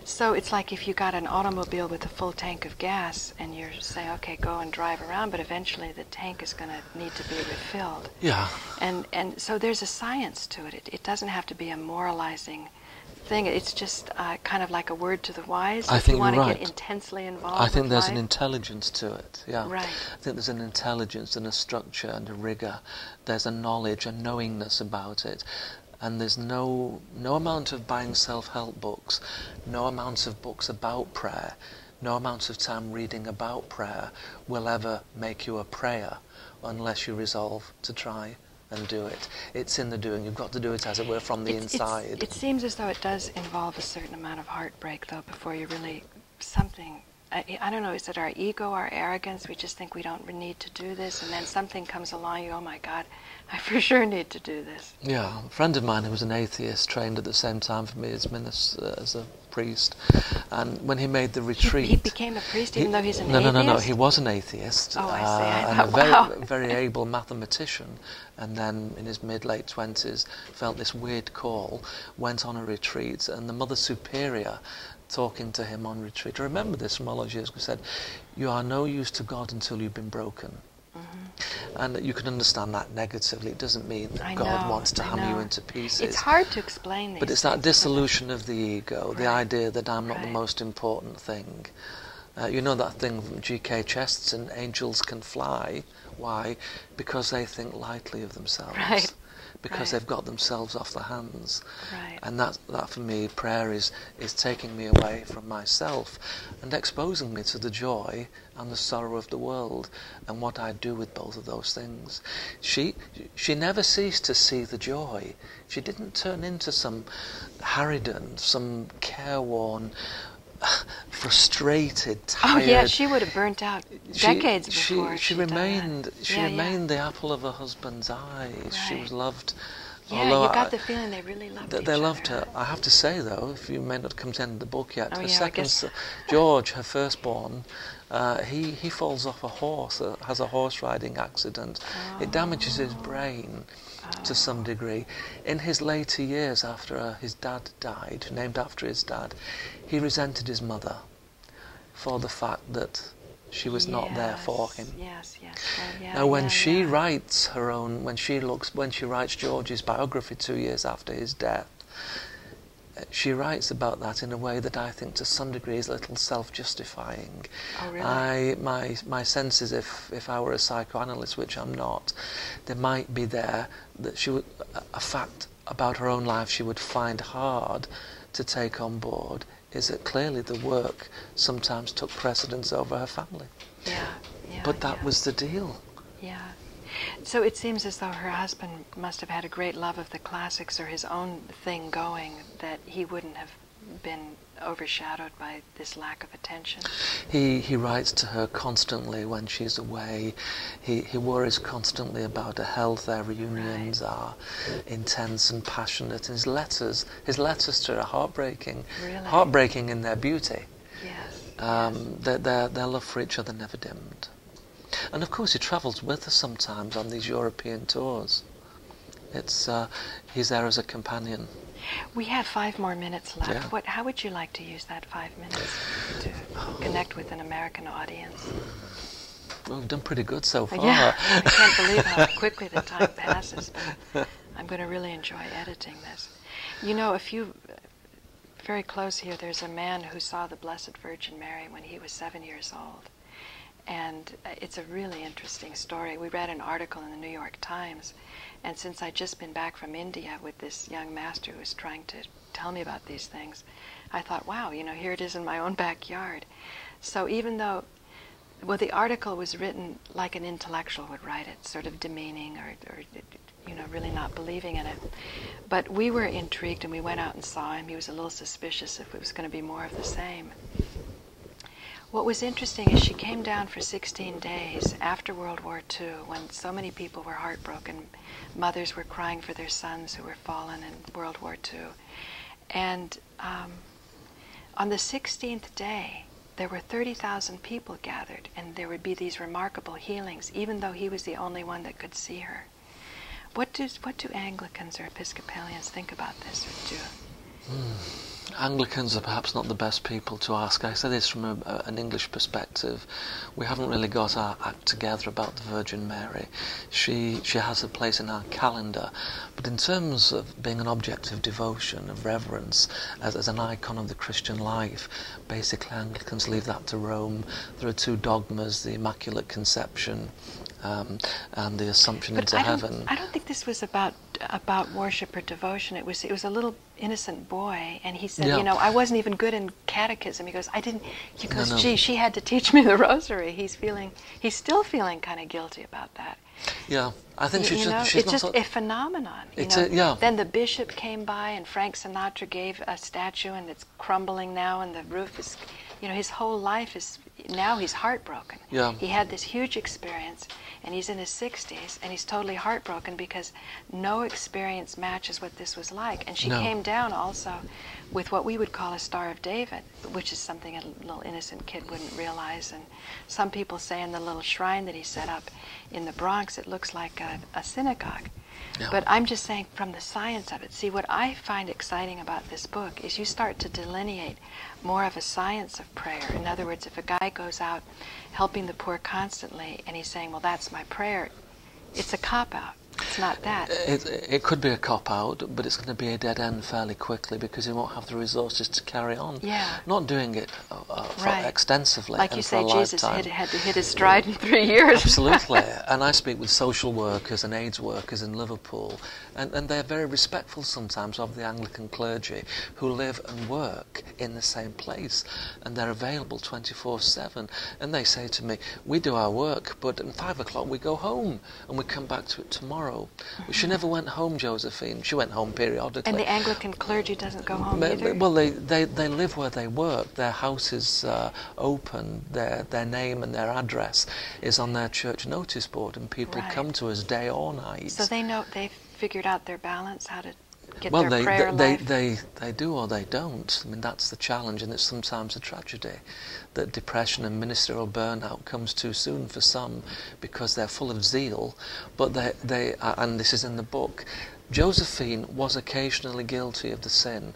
So it's like if you got an automobile with a full tank of gas and you're saying, okay, go and drive around, but eventually the tank is going to need to be refilled. Yeah. And so there's a science to it. It doesn't have to be a moralizing thing. It's just kind of like a word to the wise. I think you want you're to right. get intensely involved. I think there's life. an intelligence to it. Yeah. Right. I think there's an intelligence and a structure and a rigor. There's a knowledge and knowingness about it. And there's no amount of buying self-help books, no amount of books about prayer, no amount of time reading about prayer will ever make you a prayer unless you resolve to try and do it. It's in the doing. You've got to do it, as it were, from the inside. It seems as though it does involve a certain amount of heartbreak, though, before you really something. I don't know, is it our ego, our arrogance? We just think we don't need to do this, and then something comes along, you go, oh my God, I for sure need to do this. Yeah, a friend of mine who was an atheist trained at the same time for me as a priest. And when he made the retreat... He became a priest even though he's an atheist? No, he was an atheist. Oh, I see. And a very able mathematician. And then in his mid-late 20s felt this weird call, went on a retreat, and the Mother Superior talking to him on retreat. I remember this from all those years ago, said, "You are no use to God until you've been broken." And you can understand that negatively. It doesn't mean that God wants to hammer you into pieces. It's hard to explain these But it's that dissolution of the ego, the idea that I'm not the Right. most important thing. You know that thing from G.K. Chesterton, angels can fly. Why? Because they think lightly of themselves. Right. Because they've got themselves off their hands. Right. And that for me, prayer is taking me away from myself and exposing me to the joy and the sorrow of the world and what I do with both of those things. She never ceased to see the joy. She didn't turn into some harridan, some careworn, frustrated, tired. Oh yeah, she would have burnt out decades before she remained the apple of her husband's eyes. Right. She was loved. Yeah, you got the feeling they really loved each other. They loved her. I have to say though, if you may not come to the end of the book yet, her I second guess. George, her firstborn, he falls off a horse, has a horse riding accident. It damages his brain to some degree. In his later years, after his dad died, named after his dad, he resented his mother for the fact that she was not there for him. Yes. Well, Now, when she writes her own, when she writes George's biography 2 years after his death, she writes about that in a way that I think to some degree is a little self-justifying. Oh, really? My sense is if I were a psychoanalyst, which I'm not, there might be there that she would, a fact about her own life she would find hard to take on board is that clearly the work sometimes took precedence over her family. Yeah. But that was the deal. Yeah. So it seems as though her husband must have had a great love of the classics or his own thing going, that he wouldn't have been overshadowed by this lack of attention. He writes to her constantly when she's away. He worries constantly about her health. Their reunions are intense and passionate. And his letters to her are heartbreaking. Really? Heartbreaking in their beauty. Yes. Their love for each other never dimmed. And of course he travels with her sometimes on these European tours. He's there as a companion. We have 5 more minutes left. Yeah. How would you like to use that 5 minutes to connect with an American audience? Well, we've done pretty good so far. Yeah, I can't believe how quickly the time passes, but I'm going to really enjoy editing this. You know, very close here, there's a man who saw the Blessed Virgin Mary when he was 7 years old. And it's a really interesting story. We read an article in the New York Times, and since I'd just been back from India with this young master who was trying to tell me about these things, I thought, wow, here it is in my own backyard. So even though, the article was written like an intellectual would write it, sort of demeaning or really not believing in it. But we were intrigued, and we went out and saw him. He was a little suspicious if it was going to be more of the same. What was interesting is she came down for 16 days after World War II, when so many people were heartbroken. Mothers were crying for their sons who were fallen in World War II. And on the 16th day, there were 30,000 people gathered, and there would be these remarkable healings, even though he was the only one that could see her. What do Anglicans or Episcopalians think about this? Anglicans are perhaps not the best people to ask. I say this from an English perspective. We haven't really got our act together about the Virgin Mary. She has a place in our calendar, but in terms of being an object of devotion, of reverence, as an icon of the Christian life, basically Anglicans leave that to Rome. There are 2 dogmas, the Immaculate Conception and the Assumption into heaven. I don't think this was about worship or devotion. It was a little innocent boy, and he said, I wasn't even good in catechism. He goes, gee, she had to teach me the rosary. He's still feeling kind of guilty about that. Yeah, I think she's it's just a phenomenon. Then the bishop came by, and Frank Sinatra gave a statue, and it's crumbling now, and the roof is, his whole life is, now he's heartbroken. Yeah. He had this huge experience, and he's in his 60s, and he's totally heartbroken because no experience matches what this was like. And she came down also with what we would call a Star of David, which is something a little innocent kid wouldn't realize. And some people say in the little shrine that he set up in the Bronx, it looks like a synagogue. Yeah. But I'm just saying from the science of it. See, what I find exciting about this book is you start to delineate more of a science of prayer. In other words, if a guy goes out helping the poor constantly and he's saying, well, that's my prayer, it's a cop-out. It's not that. It could be a cop-out, but it's going to be a dead end fairly quickly because he won't have the resources to carry on. Yeah. Not doing it extensively. Like and you for say, a Jesus lifetime. had to hit his stride in 3 years. Absolutely. And I speak with social workers and AIDS workers in Liverpool, and they're very respectful sometimes of the Anglican clergy who live and work in the same place, and they're available 24/7. And they say to me, we do our work, but at 5 o'clock we go home, and we come back to it tomorrow. She never went home, Josephine. She went home periodically. And the Anglican clergy doesn't go home either? Well, they live where they work. Their house is open. Their name and their address is on their church notice board, and people come to us day or night. So they've figured out their balance, how to get well, their prayer life? They do or they don't. I mean, that's the challenge, and it's sometimes a tragedy that depression and ministerial burnout comes too soon for some because they're full of zeal, but they and this is in the book, Josephine was occasionally guilty of the sin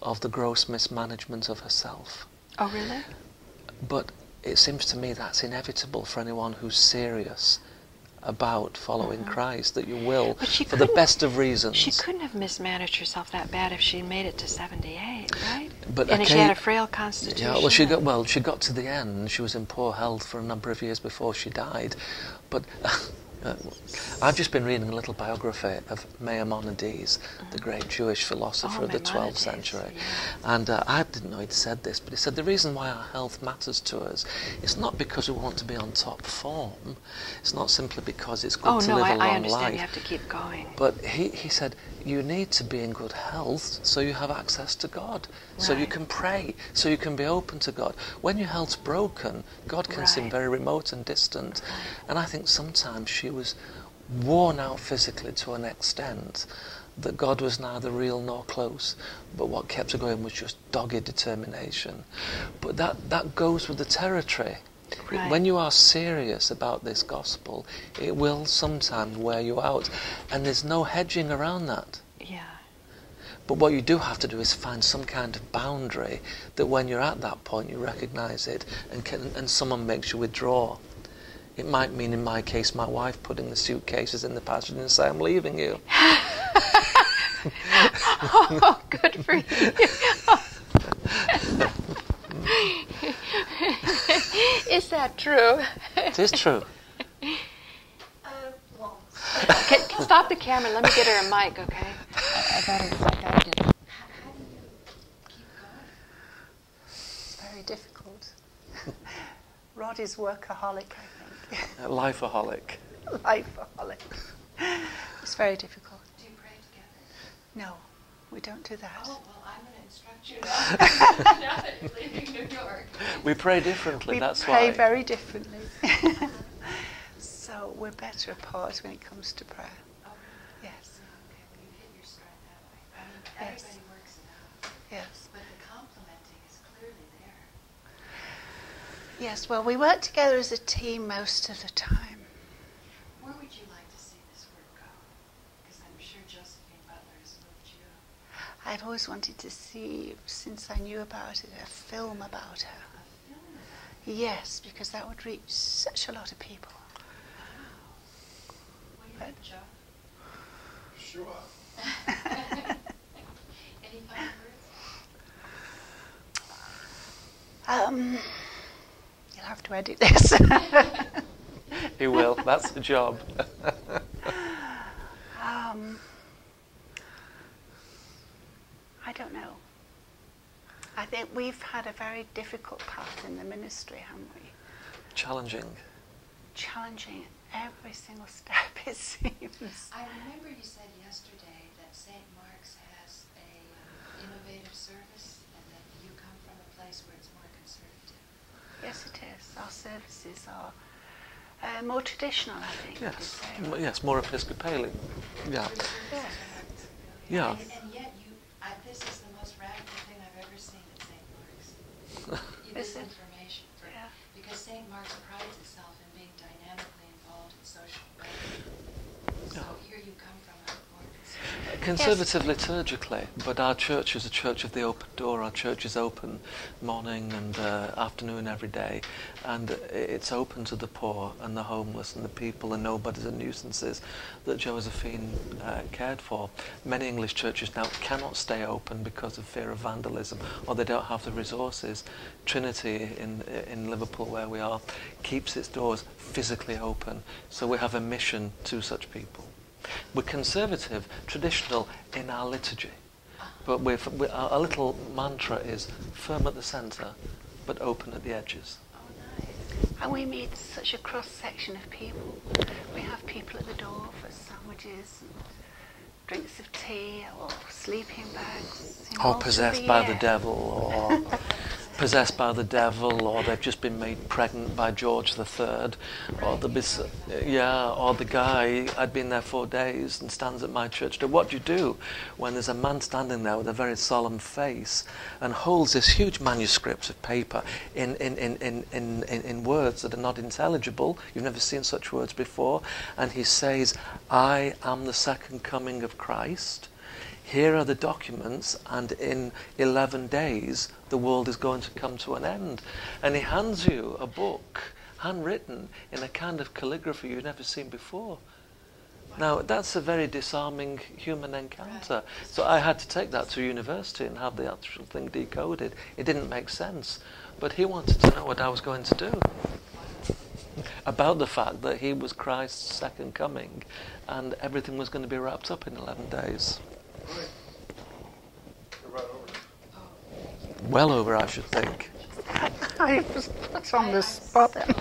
of the gross mismanagement of herself. Oh, really? But it seems to me that's inevitable for anyone who's serious about following Christ, that you will, for the best of reasons. She couldn't have mismanaged herself that bad if she made it to 78, right? But and she had a frail constitution. Yeah, well, she got to the end. She was in poor health for a number of years before she died. But I've just been reading a little biography of Maimonides, the great Jewish philosopher of the 12th century. Yeah. And I didn't know he'd said this, but he said the reason why our health matters to us is not because we want to be on top form. It's not simply because it's good to live a long life. I understand. You have to keep going. But he said you need to be in good health so you have access to God, so you can pray, so you can be open to God. When your health's broken, God can seem very remote and distant. And I think sometimes she was worn out physically to an extent that God was neither real nor close, but what kept her going was just dogged determination. But that goes with the territory. Right. When you are serious about this gospel, it will sometimes wear you out, and there's no hedging around that. Yeah. But what you do have to do is find some kind of boundary that when you're at that point you recognise it, and someone makes you withdraw. It might mean, in my case, my wife putting the suitcases in the passage and saying, I'm leaving you. Oh, good for you. Is that true? It is true. Stop the camera. Let me get her a mic, okay? I gotta get her. How do you keep going? It's very difficult. Rod is workaholic, I think. Lifeaholic. Lifeaholic. It's very difficult. Do you pray together? No, we don't do that. Oh, well, I'm going to instruct you now. Now that you're leaving New York. We pray differently, that's why. We pray very differently. So we're better apart when it comes to prayer. Oh, yes. Okay, well, you hit your stride that way. I mean, everybody works it out. Yes. But the complementing is clearly there. Yes, well, we work together as a team most of the time. Where would you like to see this work go? Because I'm sure Josephine BUtler has moved you. I've always wanted to see, since I knew about it, a film about her. A film about her? Yes, because that would reach such a lot of people. What do you think, Joe? Sure. Any final words? You'll have to edit this. He will. That's the job. I don't know. I think we've had a very difficult path in the ministry, haven't we? Challenging. Challenging every single step, it seems. I remember you said yesterday that St. Mark's has a innovative service, and that you come from a place where it's more conservative. Yes, it is. Our services are more traditional, I think. Yes, yes, more Episcopalian. Yeah. Yeah. Yeah. And yet, this is the most radical thing I've ever seen at St. Mark's. This information. Because St. Mark's prides itself in being dynamically involved in social life. So here you come from a more conservative liturgically, but our church is a church of the open door. Our church is open morning and afternoon every day, and it's open to the poor and the homeless and the people and nobodies and nuisances that Josephine cared for. Many English churches now cannot stay open because of fear of vandalism, or they don't have the resources. Trinity in Liverpool, where we are, keeps its doors physically open, so we have a mission to such people. We're conservative, traditional in our liturgy, but our little mantra is firm at the centre, but open at the edges. Oh, nice. And we meet such a cross-section of people. We have people at the door for sandwiches, and drinks of tea, or sleeping bags. Or possessed by the devil, or possessed by the devil, or they've just been made pregnant by George III, or the guy, I'd been there 4 days and stands at my church door. What do you do when there's a man standing there with a very solemn face and holds this huge manuscript of paper in words that are not intelligible? You've never seen such words before. And he says, I am the second coming of Christ. Here are the documents, and in 11 days the world is going to come to an end. And he hands you a book, handwritten in a kind of calligraphy you've never seen before. Now, that's a very disarming human encounter. So I had to take that to university and have the actual thing decoded. It didn't make sense. But he wanted to know what I was going to do about the fact that he was Christ's second coming, and everything was going to be wrapped up in 11 days. Well over, I should think. I was put on the spot then.